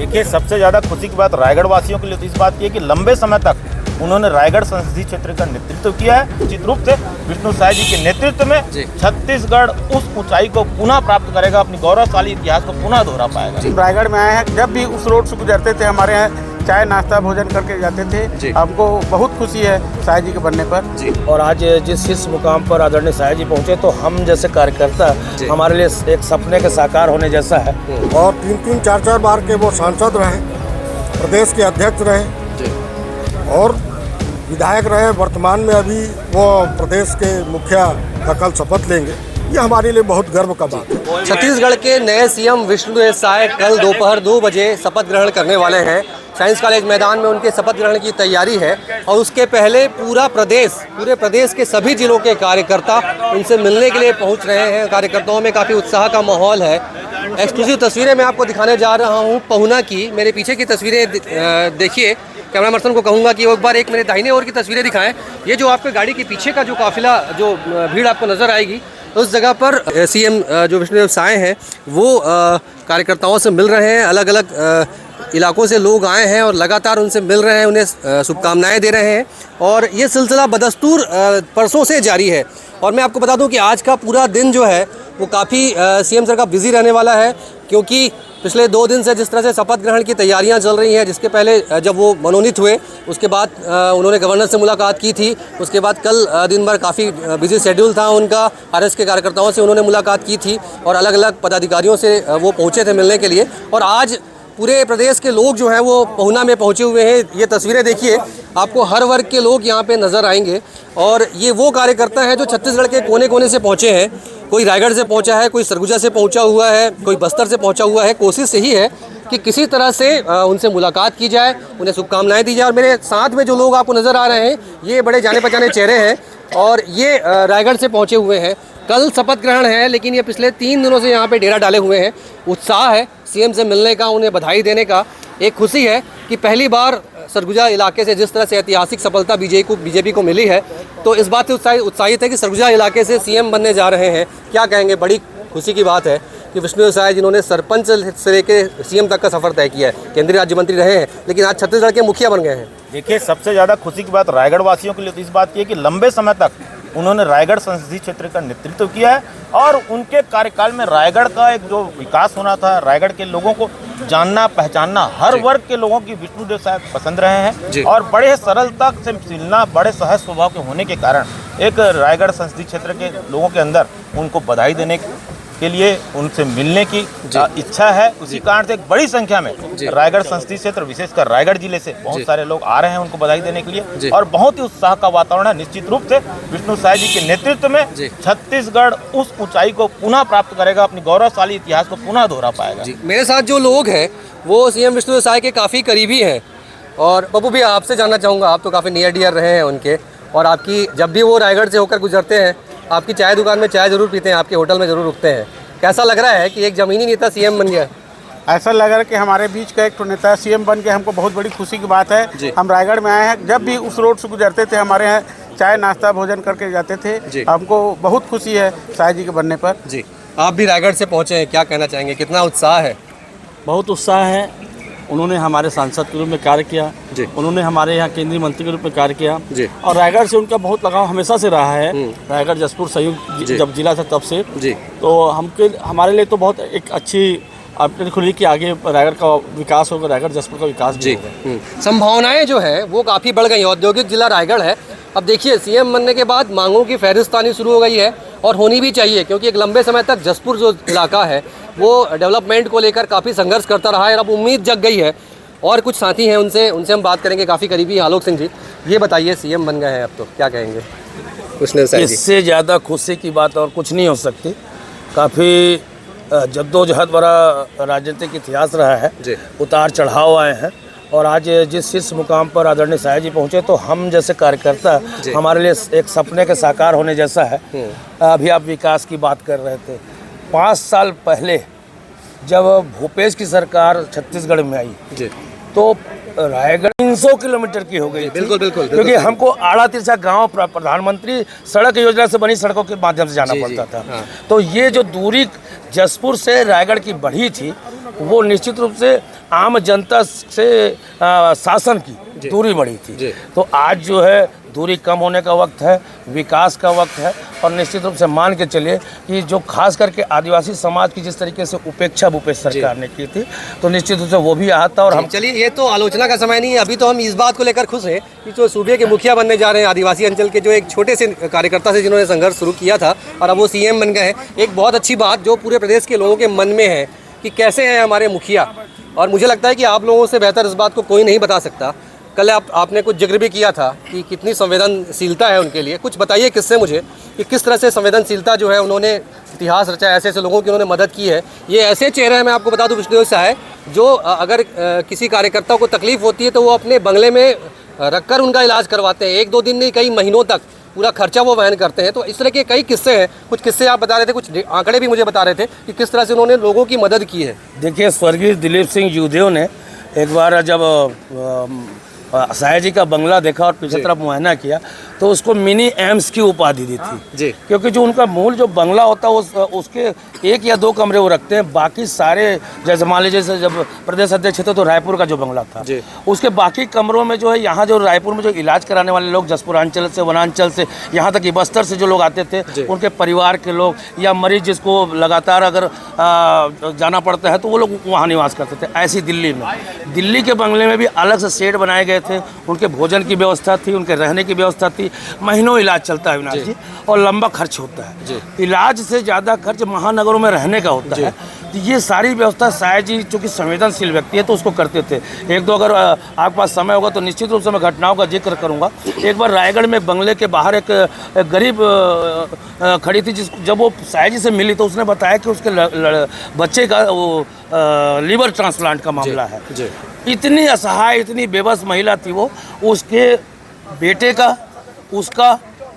देखिए, सबसे ज़्यादा खुशी की बात रायगढ़ वासियों के लिए तो इस बात की है कि लंबे समय तक उन्होंने रायगढ़ संसदीय क्षेत्र का नेतृत्व किया है। निश्चित रूप से विष्णु साय जी के नेतृत्व में छत्तीसगढ़ उस ऊंचाई को पुनः प्राप्त करेगा, अपनी गौरवशाली इतिहास को पुनः दोहरा पाएगा। रायगढ़ में आए हैं, जब भी उस रोड से गुजरते थे हमारे यहाँ चाय नाश्ता भोजन करके जाते थे। हमको बहुत खुशी है साय जी के बनने पर। और आज जिस इस मुकाम पर आदरणीय साय जी पहुँचे तो हम जैसे कार्यकर्ता हमारे लिए एक सपने के साकार होने जैसा है। और 3-3, 4-4 बार के वो सांसद रहे, प्रदेश के अध्यक्ष रहे और विधायक रहे। वर्तमान में अभी वो प्रदेश के मुखिया का कल शपथ लेंगे। ये हमारे लिए बहुत गर्व का बात है। छत्तीसगढ़ के नए सीएम विष्णु साय कल दोपहर 2 बजे शपथ ग्रहण करने वाले हैं। साइंस कॉलेज मैदान में उनके शपथ ग्रहण की तैयारी है और उसके पहले पूरे प्रदेश के सभी जिलों के कार्यकर्ता उनसे मिलने के लिए पहुंच रहे हैं। कार्यकर्ताओं में काफ़ी उत्साह का माहौल है। एक्सक्लूसिव तस्वीरें मैं आपको दिखाने जा रहा हूं पहुना की। मेरे पीछे की तस्वीरें देखिए। कैमरा पर्सन को कहूँगा कि वो एक बार मेरे दाहिने ओर की तस्वीरें दिखाएं। ये जो आपके गाड़ी के पीछे का जो काफिला, जो भीड़ आपको नज़र आएगी, उस जगह पर सीएम जो विष्णुदेव साय हैं वो कार्यकर्ताओं से मिल रहे हैं। अलग अलग इलाकों से लोग आए हैं और लगातार उनसे मिल रहे हैं, उन्हें शुभकामनाएं दे रहे हैं और ये सिलसिला बदस्तूर परसों से जारी है। और मैं आपको बता दूं कि आज का पूरा दिन जो है वो काफ़ी सीएम सर का बिजी रहने वाला है, क्योंकि पिछले 2 दिन से जिस तरह से शपथ ग्रहण की तैयारियां चल रही हैं, जिसके पहले जब वो मनोनीत हुए उसके बाद उन्होंने गवर्नर से मुलाकात की थी। उसके बाद कल दिन भर काफ़ी बिजी शेड्यूल था उनका, आरएस के कार्यकर्ताओं से उन्होंने मुलाकात की थी और अलग अलग पदाधिकारियों से वो पहुँचे थे मिलने के लिए। और आज पूरे प्रदेश के लोग जो हैं वो पहुना में पहुँचे हुए हैं। ये तस्वीरें देखिए, आपको हर वर्ग के लोग यहाँ पे नज़र आएंगे और ये वो कार्यकर्ता हैं जो छत्तीसगढ़ के कोने कोने से पहुँचे हैं। कोई रायगढ़ से पहुँचा है, कोई सरगुजा से पहुँचा हुआ है, कोई बस्तर से पहुँचा हुआ है। कोशिश यही है कि किसी तरह से उनसे मुलाकात की जाए, उन्हें शुभकामनाएँ दी जाए। और मेरे साथ में जो लोग आपको नज़र आ रहे हैं ये बड़े जाने पहचाने चेहरे हैं और ये रायगढ़ से पहुँचे हुए हैं। कल शपथ ग्रहण है लेकिन ये पिछले 3 दिनों से यहाँ पे डेरा डाले हुए हैं। उत्साह है सीएम से मिलने का, उन्हें बधाई देने का। एक खुशी है कि पहली बार सरगुजा इलाके से जिस तरह से ऐतिहासिक सफलता बीजेपी को मिली है, तो इस बात से उत्साहित है कि सरगुजा इलाके से सीएम बनने जा रहे हैं। क्या कहेंगे, बड़ी खुशी की बात है कि विष्णु साय जिन्होंने सरपंच से लेकर सीएम तक का सफ़र तय किया है, केंद्रीय राज्य मंत्री रहे हैं, लेकिन आज छत्तीसगढ़ के मुखिया बन गए हैं। देखिए, सबसे ज़्यादा खुशी की बात रायगढ़ वासियों के लिए तो इस बात की है कि लंबे समय तक उन्होंने रायगढ़ संसदीय क्षेत्र का नेतृत्व किया है और उनके कार्यकाल में रायगढ़ का एक जो विकास होना था, रायगढ़ के लोगों को जानना पहचानना, हर वर्ग के लोगों की विष्णुदेव साय पसंद रहे हैं और बड़े सरलता से मिलना, बड़े सहज स्वभाव के होने के कारण एक रायगढ़ संसदीय क्षेत्र के लोगों के अंदर उनको बधाई देने के लिए, उनसे मिलने की इच्छा है। उसी कारण से एक बड़ी संख्या में रायगढ़ संसदीय क्षेत्र, विशेषकर रायगढ़ जिले से बहुत सारे लोग आ रहे हैं उनको बधाई देने के लिए और बहुत ही उत्साह का वातावरण है। निश्चित रूप से विष्णु साय जी के नेतृत्व में छत्तीसगढ़ उस ऊंचाई को पुनः प्राप्त करेगा, अपनी गौरवशाली इतिहास को पुनः दोहरा पाएगा। मेरे साथ जो लोग हैं वो सीएम विष्णु साय के काफ़ी करीबी हैं और पप्पू भी आपसे जानना चाहूँगा, आप तो काफ़ी नियर डियर रहे हैं उनके और आपकी जब भी वो रायगढ़ से होकर गुजरते हैं आपकी चाय दुकान में चाय ज़रूर पीते हैं, आपके होटल में ज़रूर रुकते हैं। कैसा लग रहा है कि एक ज़मीनी नेता सीएम बन गया? ऐसा लग रहा है कि हमारे बीच का एक नेता सीएम बन गया। हमको बहुत बड़ी खुशी की बात है। हम रायगढ़ में आए हैं, जब भी उस रोड से गुजरते थे हमारे यहाँ चाय नाश्ता भोजन करके जाते थे। हमको बहुत खुशी है साय जी के बनने पर। जी, आप भी रायगढ़ से पहुँचे हैं, क्या कहना चाहेंगे, कितना उत्साह है? बहुत उत्साह है। उन्होंने हमारे सांसद के रूप में कार्य किया, उन्होंने हमारे यहाँ केंद्रीय मंत्री के रूप में कार्य किया और रायगढ़ से उनका बहुत लगाव हमेशा से रहा है। रायगढ़ जसपुर संयुक्त जब जिला था तब से, तो हमारे लिए तो बहुत एक अच्छी अपनी खुली कि आगे रायगढ़ का विकास होगा, रायगढ़ जसपुर का विकास भी होगा। संभावनाएं जो है वो काफ़ी बढ़ गई। औद्योगिक जिला रायगढ़ है। अब देखिए सीएम बनने के बाद मांगों की फहरिस्त आनी शुरू हो गई है और होनी भी चाहिए, क्योंकि एक लंबे समय तक जसपुर जो इलाका है वो डेवलपमेंट को लेकर काफ़ी संघर्ष करता रहा है और अब उम्मीद जग गई है। और कुछ साथी हैं उनसे हम बात करेंगे, काफ़ी करीबी आलोक सिंह जी। ये बताइए, सीएम बन गए हैं अब, तो क्या कहेंगे? इससे ज़्यादा खुशी की बात और कुछ नहीं हो सकती। काफ़ी जद्दोजहद भरा राजनीतिक इतिहास रहा है, उतार चढ़ाव आए हैं और आज जिस इस मुकाम पर आदरणीय साय जी पहुँचे तो हम जैसे कार्यकर्ता हमारे लिए एक सपने के साकार होने जैसा है। अभी आप विकास की बात कर रहे थे, 5 साल पहले जब भूपेश की सरकार छत्तीसगढ़ में आई तो रायगढ़ 300 किलोमीटर की हो गई थी। बिल्कुल बिल्कुल क्योंकि हमको आड़ा तिरछा गांव प्रधानमंत्री सड़क योजना से बनी सड़कों के माध्यम से जाना पड़ता था। हाँ। तो ये जो दूरी जसपुर से रायगढ़ की बढ़ी थी वो निश्चित रूप से आम जनता से शासन की दूरी बढ़ी थी। तो आज जो है दूरी कम होने का वक्त है, विकास का वक्त है, और निश्चित रूप से मान के चलिए कि जो खास करके आदिवासी समाज की जिस तरीके से उपेक्षा भूपेश सरकार ने की थी, तो निश्चित रूप से वो भी आहत था। और हम चलिए, ये तो आलोचना का समय नहीं है, अभी तो हम इस बात को लेकर खुश हैं कि जो सूबे के मुखिया बनने जा रहे हैं आदिवासी अंचल के, जो एक छोटे से कार्यकर्ता से जिन्होंने संघर्ष शुरू किया था और अब वो सीएम बन गए हैं। एक बहुत अच्छी बात जो पूरे प्रदेश के लोगों के मन में है कि कैसे हैं हमारे मुखिया, और मुझे लगता है कि आप लोगों से बेहतर इस बात को कोई नहीं बता सकता। कल आपने कुछ जिक्र भी किया था कि कितनी संवेदनशीलता है उनके लिए। कुछ बताइए किससे मुझे कि किस तरह से संवेदनशीलता जो है उन्होंने इतिहास रचा, ऐसे ऐसे लोगों की उन्होंने मदद की है। ये ऐसे चेहरे हैं, मैं आपको बता दूं विष्णुदेव सहाय, जो अगर किसी कार्यकर्ता को तकलीफ होती है तो वो अपने बंगले में रखकर उनका इलाज करवाते हैं। 1-2 दिन नहीं, कई महीनों तक पूरा खर्चा वो वहन करते हैं। तो इस तरह के कई किस्से हैं। कुछ किस्से आप बता रहे थे, कुछ आंकड़े भी मुझे बता रहे थे कि किस तरह से उन्होंने लोगों की मदद की है। देखिए, स्वर्गीय दिलीप सिंह यूदेव ने एक बार जब साया जी का बंगला देखा और पीछे तरफ मुआयना किया तो उसको मिनी एम्स की उपाधि दी थी जी। क्योंकि जो उनका मूल जो बंगला होता है उसके 1 या 2 कमरे वो रखते हैं, बाकी सारे जैसे मान लीजिए जब प्रदेश अध्यक्ष थे तो रायपुर का जो बंगला था उसके बाकी कमरों में जो है, यहाँ जो रायपुर में जो इलाज कराने वाले लोग जसपुरांचल से, वनांचल से, यहाँ तक कि बस्तर से जो लोग आते थे, उनके परिवार के लोग या मरीज जिसको लगातार अगर जाना पड़ता है तो वो लोग वहाँ निवास करते थे। ऐसी दिल्ली के बंगले में भी अलग से शेड बनाए गए थे, उनके भोजन की व्यवस्था थी, उनके रहने की व्यवस्था थी। महीनों इलाज चलता है अविनाश जी, और लंबा खर्च होता है। इलाज से ज़्यादा खर्च महानगरों में रहने का होता है। तो ये सारी व्यवस्था साया जी चूँकि संवेदनशील व्यक्ति है तो उसको करते थे। 1-2 अगर आपके पास समय होगा तो निश्चित रूप से मैं घटनाओं का जिक्र करूँगा। एक बार रायगढ़ में बंगले के बाहर एक गरीब खड़ी थी, जब वो साया जी से मिली तो उसने बताया कि उसके बच्चे का वो लीवर ट्रांसप्लांट का मामला है। इतनी असहाय, इतनी बेबस महिला थी वो, उसके बेटे का, उसका,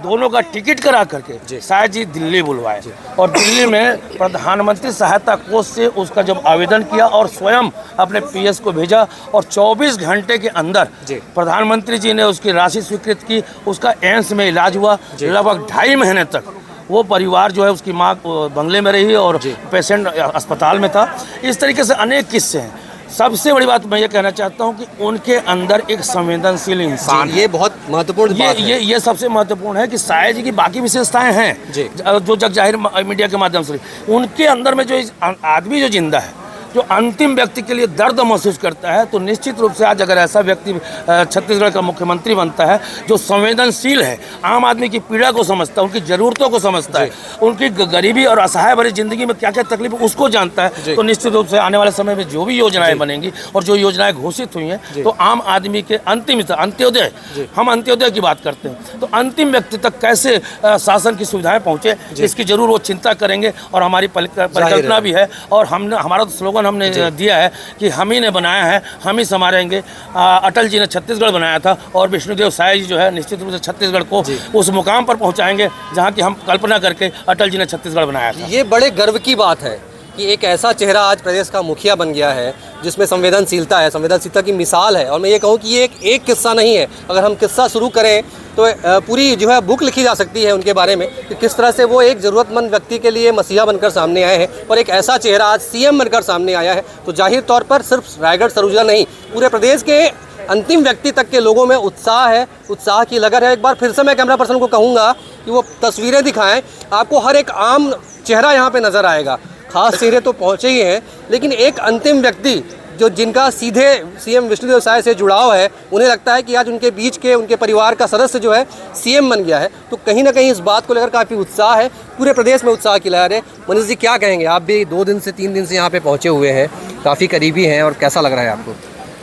दोनों का टिकट करा करके साया जी दिल्ली बुलवाए और दिल्ली में प्रधानमंत्री सहायता कोष से उसका जब आवेदन किया और स्वयं अपने पीएस को भेजा और 24 घंटे के अंदर प्रधानमंत्री जी ने उसकी राशि स्वीकृत की। उसका एम्स में इलाज हुआ। लगभग 2.5 महीने तक वो परिवार जो है, उसकी माँ बंगले में रही और पेशेंट अस्पताल में था। इस तरीके से अनेक किस्से हैं। सबसे बड़ी बात मैं ये कहना चाहता हूँ कि उनके अंदर एक संवेदनशील इंसान, ये बहुत महत्वपूर्ण बात है। ये सबसे महत्वपूर्ण है कि साया जी की बाकी विशेषताएं हैं जो जग जाहिर मीडिया के माध्यम से, उनके अंदर में जो आदमी जो जिंदा है, जो अंतिम व्यक्ति के लिए दर्द महसूस करता है, तो निश्चित रूप से आज अगर ऐसा व्यक्ति छत्तीसगढ़ का मुख्यमंत्री बनता है जो संवेदनशील है, आम आदमी की पीड़ा को समझता है, उनकी ज़रूरतों को समझता है, उनकी गरीबी और असहाय भरी ज़िंदगी में क्या क्या तकलीफ उसको जानता है, तो निश्चित रूप से आने वाले समय में जो भी योजनाएं बनेंगी और जो योजनाएं घोषित हुई हैं तो आम आदमी के अंत्योदय, हम अंत्योदय की बात करते हैं, तो अंतिम व्यक्ति तक कैसे शासन की सुविधाएँ पहुँचे, इसकी जरूर वो चिंता करेंगे। और हमारी परिकल्पना भी है और हमारा तो स्लोगन हमने दिया है कि हम ही ने बनाया है, हम ही संभालेंगे। अटल जी ने छत्तीसगढ़ बनाया था और विष्णुदेव साय जी जो है निश्चित रूप से छत्तीसगढ़ को उस मुकाम पर पहुंचाएंगे जहां की हम कल्पना करके अटल जी ने छत्तीसगढ़ बनाया था। ये बड़े गर्व की बात है कि एक ऐसा चेहरा आज प्रदेश का मुखिया बन गया है जिसमें संवेदनशीलता है, संवेदनशीलता की मिसाल है। और मैं ये कहूँ कि ये एक किस्सा नहीं है, अगर हम किस्सा शुरू करें तो पूरी जो है बुक लिखी जा सकती है उनके बारे में कि किस तरह से वो एक ज़रूरतमंद व्यक्ति के लिए मसीहा बनकर सामने आए हैं और एक ऐसा चेहरा आज सीएम बनकर सामने आया है। तो जाहिर तौर पर सिर्फ रायगढ़ सरूजा नहीं, पूरे प्रदेश के अंतिम व्यक्ति तक के लोगों में उत्साह है, उत्साह की लगन है। एक बार फिर से मैं कैमरा पर्सन को कहूँगा कि वो तस्वीरें दिखाएँ, आपको हर एक आम चेहरा यहाँ पर नज़र आएगा। खास चेहरे तो पहुँचे ही हैं, लेकिन एक अंतिम व्यक्ति जो जिनका सीधे सीएम विष्णुदेव साय से जुड़ाव है, उन्हें लगता है कि आज उनके बीच के उनके परिवार का सदस्य जो है सीएम बन गया है। तो कहीं ना कहीं इस बात को लेकर काफ़ी उत्साह है, पूरे प्रदेश में उत्साह की लहर है। मनीष जी, क्या कहेंगे? आप भी 2 दिन से 3 दिन से यहाँ पे पहुँचे हुए हैं, काफ़ी करीबी हैं, और कैसा लग रहा है आपको?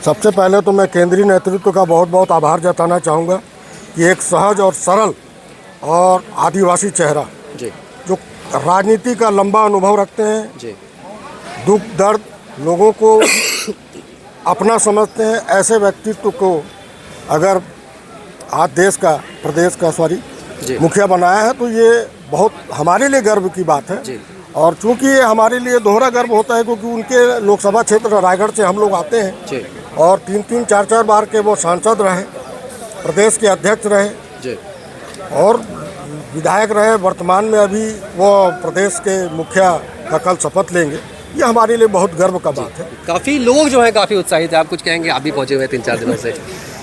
सबसे पहले तो मैं केंद्रीय नेतृत्व का बहुत बहुत आभार जताना चाहूँगा कि एक सहज और सरल और आदिवासी चेहरा जो राजनीति का लंबा अनुभव रखते हैं, दुख दर्द लोगों को अपना समझते हैं, ऐसे व्यक्तित्व को अगर आज देश का, प्रदेश का मुखिया बनाया है तो ये बहुत हमारे लिए गर्व की बात है। और चूंकि ये हमारे लिए दोहरा गर्व होता है क्योंकि उनके लोकसभा क्षेत्र रायगढ़ से हम लोग आते हैं और 3-3, 4-4 बार के वो सांसद रहे, प्रदेश के अध्यक्ष रहे जी। और विधायक रहे। वर्तमान में अभी वो प्रदेश के मुखिया का कल शपथ लेंगे। ये हमारे लिए बहुत गर्व का बात है। काफ़ी लोग जो हैं काफ़ी उत्साहित है। आप कुछ कहेंगे? आप भी पहुँचे हुए 3-4 दिनों से,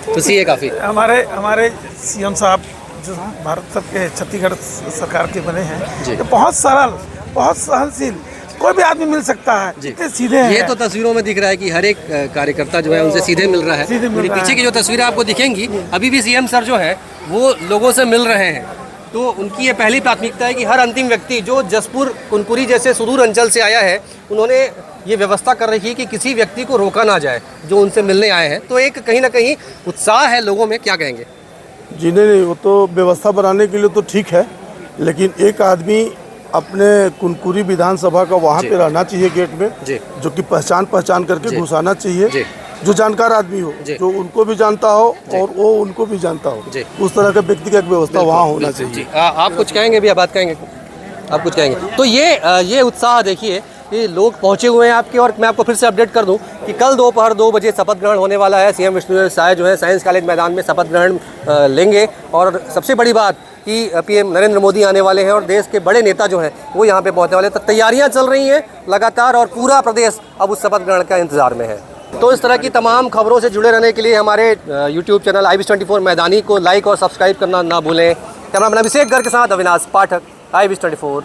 खुशी है काफ़ी। हमारे सीएम साहब जो भारत के छत्तीसगढ़ सरकार के बने हैं, तो बहुत सरल, बहुत सहनशील, कोई भी आदमी मिल सकता है, इतने सीधे हैं। ये तो तस्वीरों में दिख रहा है कि हर एक कार्यकर्ता जो है उनसे सीधे मिल रहा है। पीछे की जो तस्वीरें आपको दिखेंगी, अभी भी सीएम सर जो है वो लोगों से मिल रहे हैं। तो उनकी ये पहली प्राथमिकता है कि हर अंतिम व्यक्ति जो जसपुर कुनकुरी जैसे सुदूर अंचल से आया है, उन्होंने ये व्यवस्था कर रखी है कि किसी व्यक्ति को रोका ना जाए जो उनसे मिलने आए हैं। तो एक कहीं ना कहीं उत्साह है लोगों में, क्या कहेंगे? जी नहीं, वो तो व्यवस्था बनाने के लिए तो ठीक है, लेकिन एक आदमी अपने कुनकुरी विधानसभा का वहाँ पे रहना चाहिए गेट में, जो कि पहचान करके घुसाना चाहिए, जो जानकार आदमी हो, जो उनको भी जानता हो और वो उनको भी जानता हो, उस तरह का व्यक्ति का एक व्यवस्था वहाँ होना चाहिए। आप कुछ कहेंगे भी? बात कहेंगे? आप कुछ कहेंगे? तो ये उत्साह देखिए कि लोग पहुंचे हुए हैं आपके। और मैं आपको फिर से अपडेट कर दूं कि कल दोपहर 2 बजे शपथ ग्रहण होने वाला है। सीएम विष्णुदेव साय जो है साइंस कॉलेज मैदान में शपथ ग्रहण लेंगे। और सबसे बड़ी बात कि पीएम नरेंद्र मोदी आने वाले हैं और देश के बड़े नेता जो हैं वो यहाँ पे पहुँचने वाले हैं। तो तैयारियाँ चल रही हैं लगातार और पूरा प्रदेश अब उस शपथ ग्रहण का इंतजार में है। तो इस तरह की तमाम खबरों से जुड़े रहने के लिए हमारे यूट्यूब चैनल IBIS24 मैदानी को लाइक और सब्सक्राइब करना ना भूलें। कैमरामैन अभिषेक गर्ग के साथ अविनाश पाठक, IBIS24।